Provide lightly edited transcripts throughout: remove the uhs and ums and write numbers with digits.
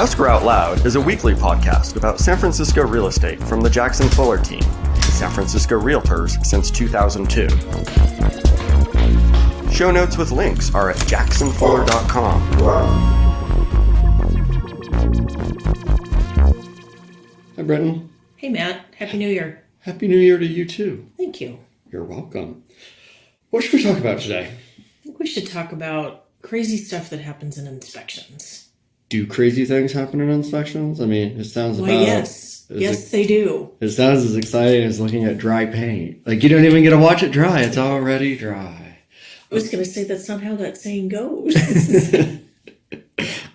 Escrow Out Loud is a weekly podcast about San Francisco real estate from the Jackson Fuller team, San Francisco Realtors since 2002. Show notes with links are at jacksonfuller.com. Hi, Britton. Hey, Matt. Happy New Year. Happy New Year to you, too. Thank you. You're welcome. What should we talk about today? I think we should talk about crazy stuff that happens in inspections. Do crazy things happen in inspections? I mean, it sounds yes. Yes, they do. It sounds as exciting as looking at dry paint. Like, you don't even get to watch it dry. It's already dry. I was going to say that's not how that saying goes.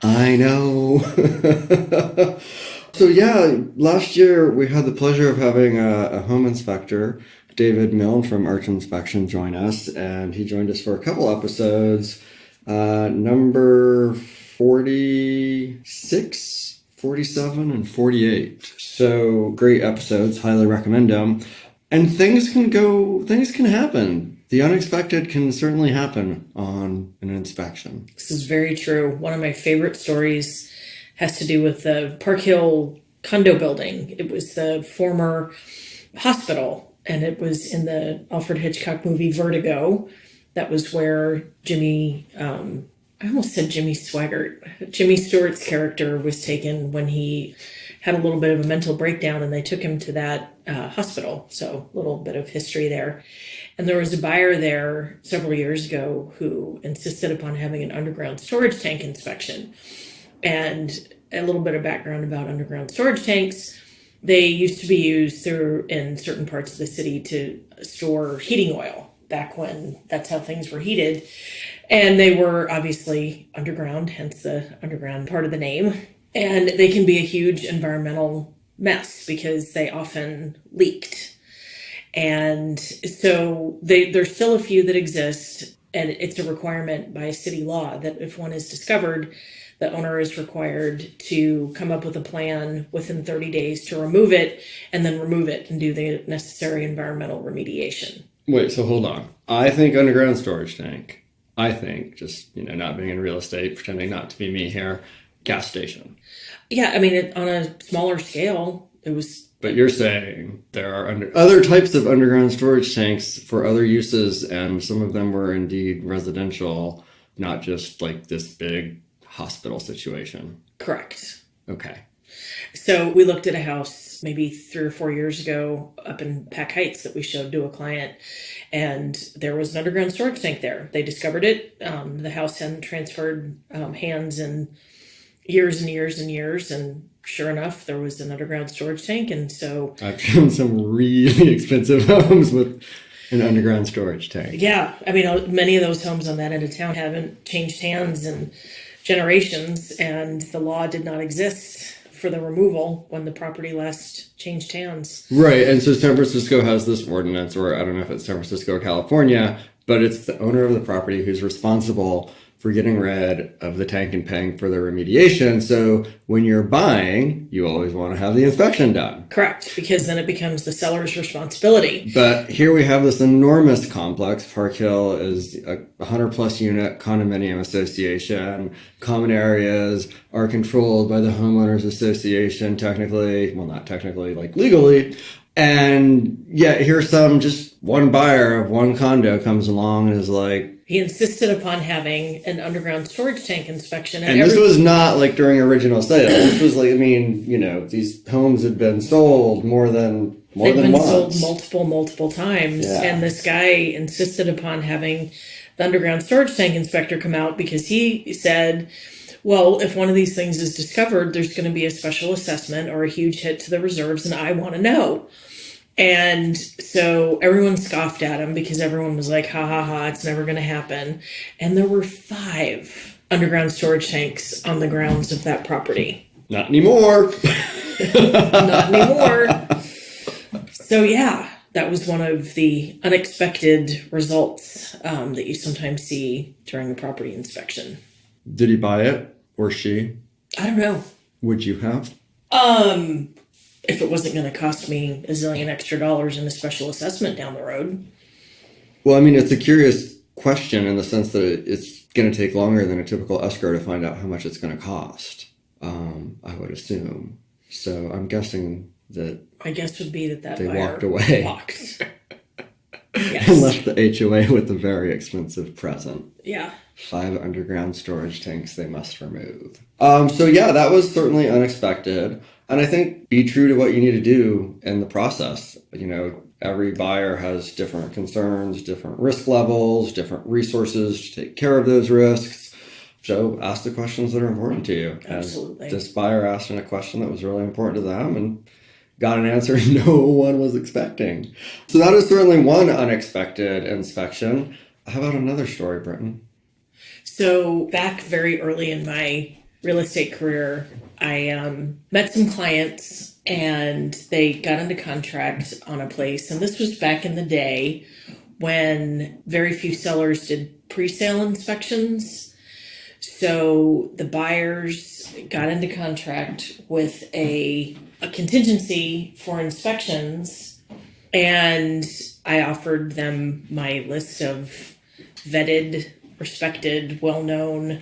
I know. So, yeah, last year we had the pleasure of having a home inspector, David Milne from Arch Inspection, join us. And he joined us for a couple episodes. Number 46, 47, and 48. So great episodes. Highly recommend them. And things can happen. The unexpected can certainly happen on an inspection. This is very true. One of my favorite stories has to do with the Park Hill condo building. It was the former hospital, and it was in the Alfred Hitchcock movie Vertigo. That was where Jimmy Swaggart. Jimmy Stewart's character was taken when he had a little bit of a mental breakdown, and they took him to that hospital. So a little bit of history there. And there was a buyer there several years ago who insisted upon having an underground storage tank inspection. And a little bit of background about underground storage tanks. They used to be used in certain parts of the city to store heating oil back when that's how things were heated. And they were obviously underground, hence the underground part of the name. And they can be a huge environmental mess because they often leaked. And so there's still a few that exist. And it's a requirement by city law that if one is discovered, the owner is required to come up with a plan within 30 days to remove it and then remove it and do the necessary environmental remediation. Wait, so hold on. I think underground storage tank. I think, just, not being in real estate, pretending not to be me here, gas station. Yeah, I mean, on a smaller scale, it was... But you're saying there are other types of underground storage tanks for other uses, and some of them were indeed residential, not just like this big hospital situation. Correct. Okay. So we looked at a house maybe 3 or 4 years ago up in Pack Heights that we showed to a client, and there was an underground storage tank there. They discovered it. The house hadn't transferred hands in years and years and years, and sure enough, there was an underground storage tank. And so I've found some really expensive homes with an underground storage tank. Yeah, I mean, many of those homes on that end of town haven't changed hands in generations, and the law did not exist for the removal when the property last changed hands. Right, and so San Francisco has this ordinance, or I don't know if it's San Francisco or California, but it's the owner of the property who's responsible for getting rid of the tank and paying for the remediation. So when you're buying, you always want to have the inspection done. Correct, because then it becomes the seller's responsibility. But here we have this enormous complex. Park Hill is a 100-plus unit condominium association. Common areas are controlled by the homeowners association, technically, well, not technically, like legally. And yet here's just one buyer of one condo comes along and is like, he insisted upon having an underground storage tank inspection. And this was not like during original sale. This was like, these homes had been sold more than once. They've been sold multiple times. Yeah. And this guy insisted upon having the underground storage tank inspector come out because he said, well, if one of these things is discovered, there's going to be a special assessment or a huge hit to the reserves, and I want to know. And so everyone scoffed at him because everyone was like, ha, ha, ha, it's never going to happen. And there were 5 underground storage tanks on the grounds of that property. Not anymore. Not anymore. So, yeah, that was one of the unexpected results that you sometimes see during a property inspection. Did he buy it or she? I don't know. Would you have? If it wasn't going to cost me $1 zillion extra in a special assessment down the road. Well, I mean, it's a curious question in the sense that it's going to take longer than a typical escrow to find out how much it's going to cost. I would assume. So I'm guessing that My guess would be that they buyer walked away. Walked. And Yes. left the HOA with a very expensive present. Yeah. 5 underground storage tanks they must remove. So yeah, that was certainly unexpected. And I think be true to what you need to do in the process. You know, every buyer has different concerns, different risk levels, different resources to take care of those risks. So ask the questions that are important to you. Absolutely. As this buyer asked a question that was really important to them and got an answer no one was expecting. So that is certainly one unexpected inspection. How about another story, Britton? So back very early in my real estate career, I met some clients and they got into contract on a place. And this was back in the day when very few sellers did pre-sale inspections. So the buyers got into contract with a contingency for inspections, and I offered them my list of vetted, respected, well-known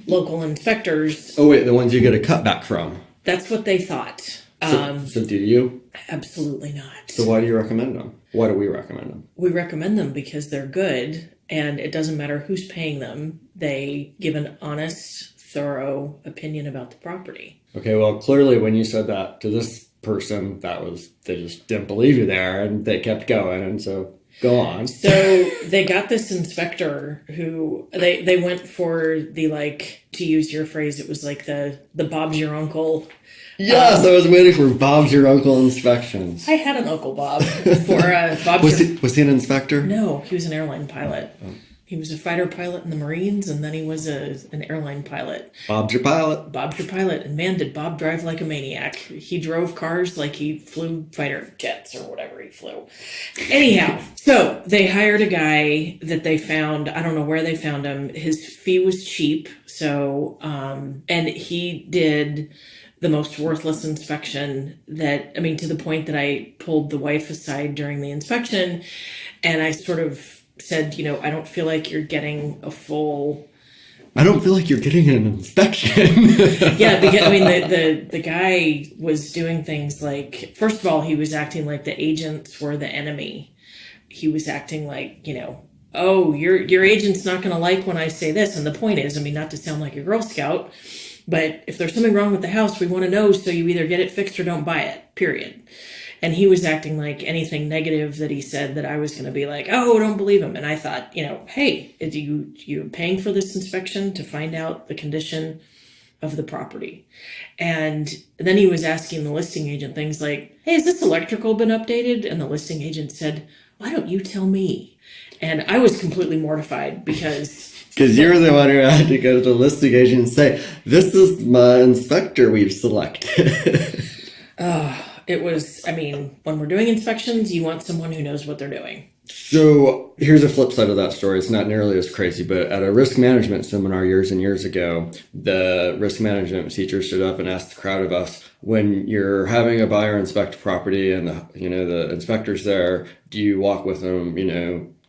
local inspectors. Oh, wait, the ones you get a cutback from. That's what they thought. So do you? Absolutely not. So why do you recommend them? Why do we recommend them? We recommend them because they're good, and it doesn't matter who's paying them. They give an honest, thorough opinion about the property. Okay, well, clearly when you said that to this person, they just didn't believe you there, and they kept going, and so go on. So they got this inspector who they went for the, like, to use your phrase, it was like the Bob's your uncle. Yes, I was waiting for Bob's your uncle inspections. I had an Uncle Bob for Bob's Was he an inspector? No, he was an airline pilot. Oh. He was a fighter pilot in the Marines, and then he was an airline pilot. Bob's your pilot. Bob's your pilot. And man, did Bob drive like a maniac. He drove cars like he flew fighter jets or whatever he flew. Anyhow, so they hired a guy that they found. I don't know where they found him. His fee was cheap. So, and he did the most worthless inspection to the point that I pulled the wife aside during the inspection, and I sort of said, I don't feel like you're getting a full... I don't feel like you're getting an inspection. Yeah, because, the guy was doing things like, first of all, he was acting like the agents were the enemy. He was acting like, oh, your agent's not going to like when I say this. And the point is, not to sound like a Girl Scout, but if there's something wrong with the house, we want to know, so you either get it fixed or don't buy it, period. And he was acting like anything negative that he said that I was going to be like, oh, don't believe him. And I thought, hey, you're paying for this inspection to find out the condition of the property. And then he was asking the listing agent things like, hey, has this electrical been updated? And the listing agent said, why don't you tell me? And I was completely mortified because you're the one who had to go to the listing agent and say, this is my inspector we've selected. It was, when we're doing inspections, you want someone who knows what they're doing. So here's a flip side of that story. It's not nearly as crazy, but at a risk management seminar years and years ago, the risk management teacher stood up and asked the crowd of us, when you're having a buyer inspect a property and the inspector's there, do you walk with them,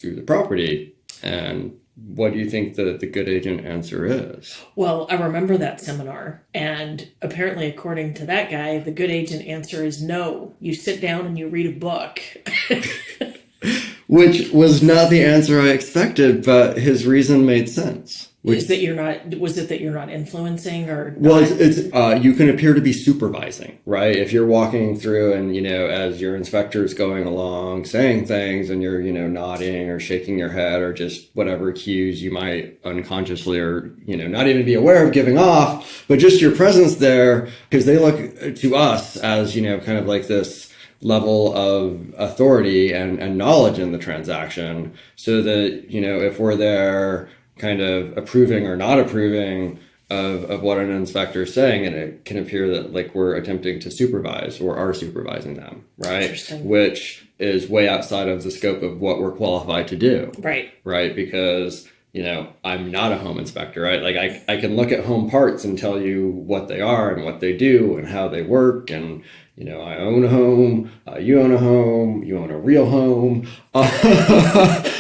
through the property? And what do you think the good agent answer is? Well, I remember that seminar, and apparently, according to that guy, the good agent answer is no. You sit down and you read a book. Which was not the answer I expected, but his reason made sense. Was it that you're not influencing or not? Well, it's you can appear to be supervising, right? If you're walking through and, as your inspector is going along saying things and you're, nodding or shaking your head or just whatever cues you might unconsciously or, not even be aware of giving off, but just your presence there, because they look to us as, kind of like this level of authority and knowledge in the transaction, so that, if we're there kind of approving or not approving of what an inspector is saying, and it can appear that like we're attempting to supervise or are supervising them, right? Which is way outside of the scope of what we're qualified to do. Right? Because, I'm not a home inspector, right? Like I can look at home parts and tell you what they are and what they do and how they work, and I own a home, you own a home, you own a real home, but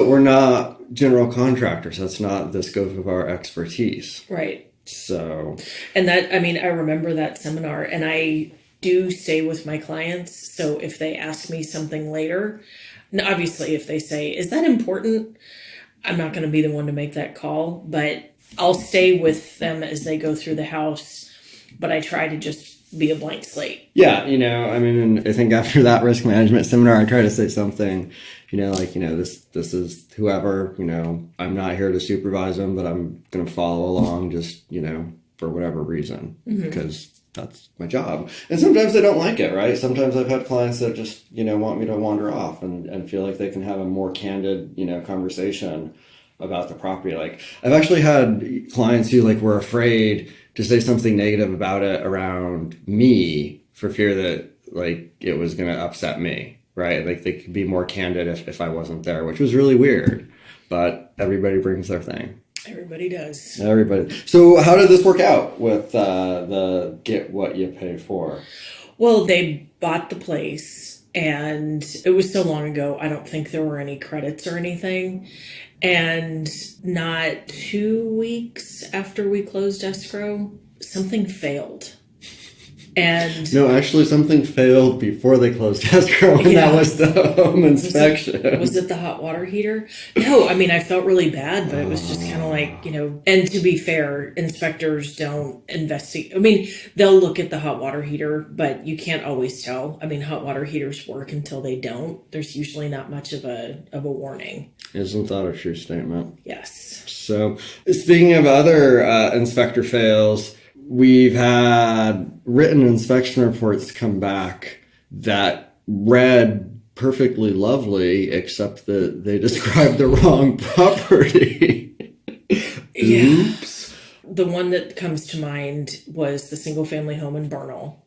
we're not general contractors. That's not the scope of our expertise. Right. So, And that, I mean, I remember that seminar, and I do stay with my clients. So if they ask me something later, and obviously if they say, is that important? I'm not going to be the one to make that call, but I'll stay with them as they go through the house. But I try to just be a blank slate. yeah, I mean, I think after that risk management seminar, I try to say something, this is whoever, I'm not here to supervise them, but I'm going to follow along just, for whatever reason, because that's my job. And sometimes they don't like it, right? Sometimes I've had clients that just, want me to wander off and feel like they can have a more candid, conversation about the property. Like, I've actually had clients who were afraid to say something negative about it around me for fear that it was going to upset me, right? Like, they could be more candid if I wasn't there, which was really weird, but everybody brings their thing. Everybody does. Everybody. So how did this work out with the get what you pay for? Well, they bought the place, and it was so long ago, I don't think there were any credits or anything. And not 2 weeks after we closed escrow, something failed. And no, actually something failed before they closed escrow, and that was the home inspection. Was it the hot water heater? No, I mean, I felt really bad, but it was just kind of like, and to be fair, inspectors don't investigate. I mean, they'll look at the hot water heater, but you can't always tell. I mean, hot water heaters work until they don't. There's usually not much of a warning. Isn't that a true statement? Yes. So speaking of other inspector fails, we've had written inspection reports come back that read perfectly lovely, except that they described the wrong property. Yeah. Oops. The one that comes to mind was the single family home in Bernal.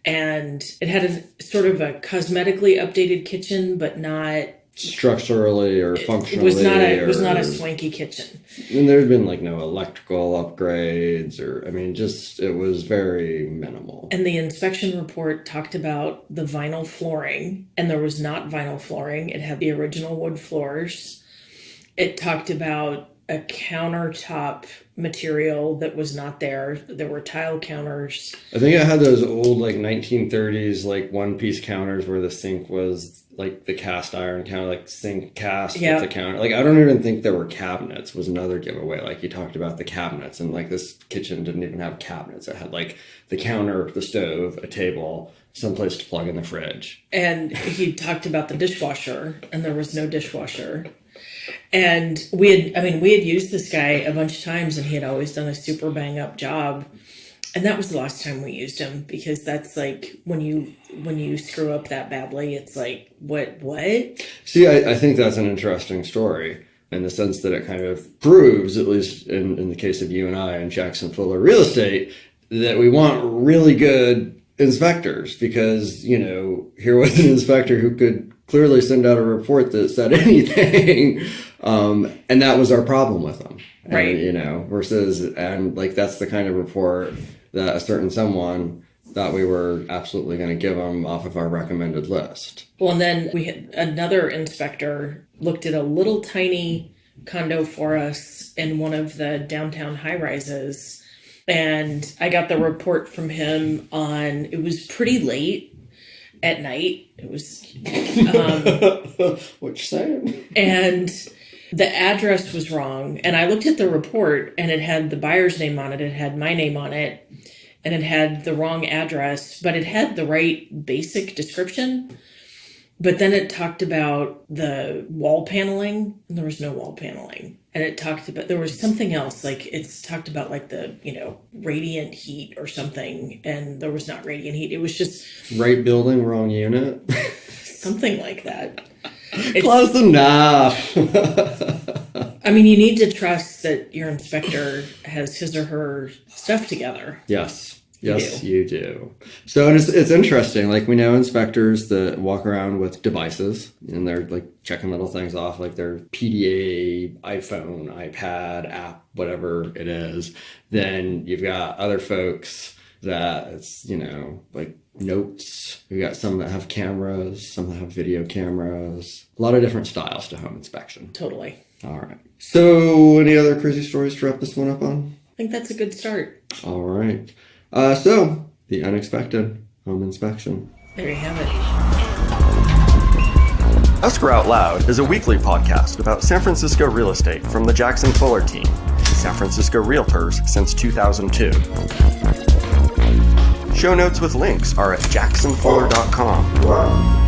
And it had a sort of a cosmetically updated kitchen, but not structurally or functionally. It was not a swanky kitchen. And there'd been no electrical upgrades it was very minimal. And the inspection report talked about the vinyl flooring, and there was not vinyl flooring. It had the original wood floors. It talked about a countertop material that was not there. There were tile counters. I think it had those old 1930s one-piece counters where the sink was the cast iron counter, sink cast with the counter. I don't even think there were cabinets was another giveaway. He talked about the cabinets, and this kitchen didn't even have cabinets. It had the counter, the stove, a table, someplace to plug in the fridge. And he talked about the dishwasher, and there was no dishwasher. And we had used this guy a bunch of times, and he had always done a super bang up job. And that was the last time we used him, because that's when you screw up that badly, it's what? See, I think that's an interesting story in the sense that it kind of proves, at least in the case of you and I and Jackson Fuller Real Estate, that we want really good inspectors, because, here was an inspector who could clearly send out a report that said anything. And that was our problem with them. Right. And, that's the kind of report that a certain someone thought we were absolutely going to give them off of our recommended list. Well, and then we had another inspector looked at a little tiny condo for us in one of the downtown high rises. And I got the report from him it was pretty late at night. It was, what you saying? And the address was wrong. And I looked at the report, and it had the buyer's name on it. It had my name on it, and it had the wrong address, but it had the right basic description. But then it talked about the wall paneling, and there was no wall paneling. And it talked about, there was something else, it's talked about the, radiant heat or something, and there was not radiant heat. It was just... Right building, wrong unit? Something like that. Close enough. You need to trust that your inspector has his or her stuff together. Yes. Yes, you do. So it's interesting. We know inspectors that walk around with devices, and they're checking little things off, their PDA, iPhone, iPad, app, whatever it is. Then you've got other folks that it's, notes. We got some that have cameras, some that have video cameras. A lot of different styles to home inspection. Totally. All right. So any other crazy stories to wrap this one up on? think that's a good start. All right. So, the unexpected home inspection. There you have it. Escrow Out Loud is a weekly podcast about San Francisco real estate from the Jackson Fuller team, San Francisco Realtors since 2002. Show notes with links are at jacksonfuller.com.